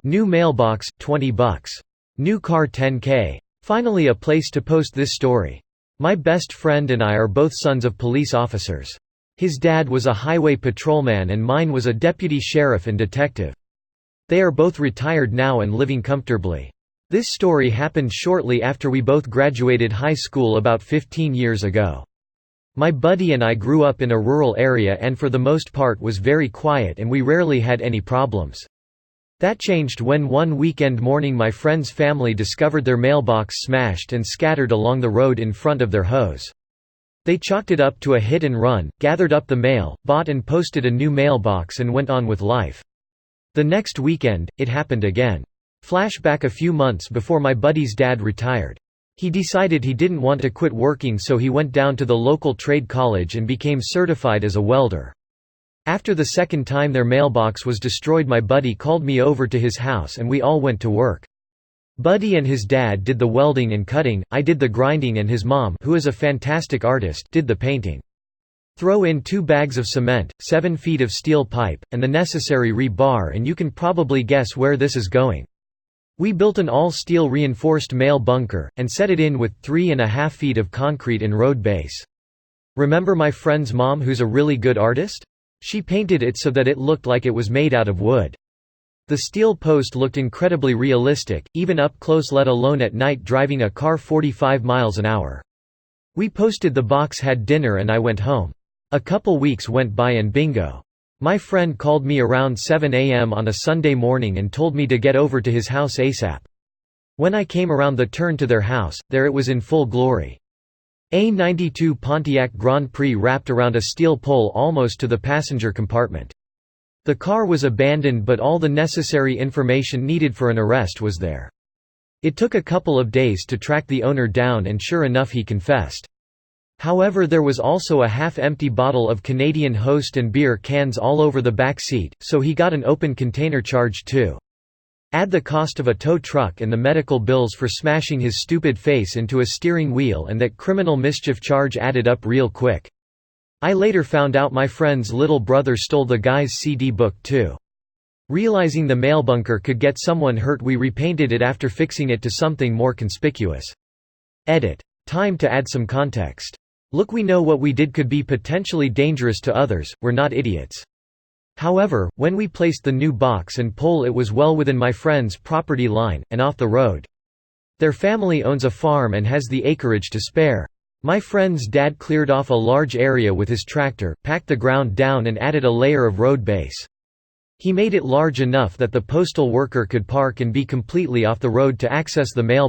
New mailbox, $20. New car, $10K. Finally a place to post this story. My best friend and I are both sons of police officers. His dad was a highway patrolman and mine was a deputy sheriff and detective. They are both retired now and living comfortably. This story happened shortly after we both graduated high school about 15 years ago. My buddy and I grew up in a rural area and for the most part was very quiet and we rarely had any problems. That changed when one weekend morning my friend's family discovered their mailbox smashed and scattered along the road in front of their house. They chalked it up to a hit and run, gathered up the mail, bought and posted a new mailbox and went on with life. The next weekend, it happened again. Flashback a few months before my buddy's dad retired. He decided he didn't want to quit working so he went down to the local trade college and became certified as a welder. After the second time their mailbox was destroyed my buddy called me over to his house and we all went to work. Buddy and his dad did the welding and cutting, I did the grinding and his mom, who is a fantastic artist, did the painting. Throw in 2 bags of cement, 7 feet of steel pipe, and the necessary rebar and you can probably guess where this is going. We built an all-steel reinforced mail bunker, and set it in with 3.5 feet of concrete and road base. Remember my friend's mom who's a really good artist? She painted it so that it looked like it was made out of wood. The steel post looked incredibly realistic, even up close let alone at night driving a car 45 miles an hour. We posted the box, had dinner and I went home. A couple weeks went by and bingo. My friend called me around 7 a.m. on a Sunday morning and told me to get over to his house ASAP. When I came around the turn to their house, there it was in full glory. A 92 Pontiac Grand Prix wrapped around a steel pole almost to the passenger compartment. The car was abandoned but all the necessary information needed for an arrest was there. It took a couple of days to track the owner down and sure enough he confessed. However, there was also a half-empty bottle of Canadian Host and beer cans all over the back seat, so he got an open container charge too. Add the cost of a tow truck and the medical bills for smashing his stupid face into a steering wheel and that criminal mischief charge added up real quick. I later found out my friend's little brother stole the guy's CD book too. Realizing the mailbunker could get someone hurt, we repainted it after fixing it to something more conspicuous. Edit. Time to add some context. Look, we know what we did could be potentially dangerous to others, we're not idiots. However, when we placed the new box and pole it was well within my friend's property line, and off the road. Their family owns a farm and has the acreage to spare. My friend's dad cleared off a large area with his tractor, packed the ground down and added a layer of road base. He made it large enough that the postal worker could park and be completely off the road to access the mailbox.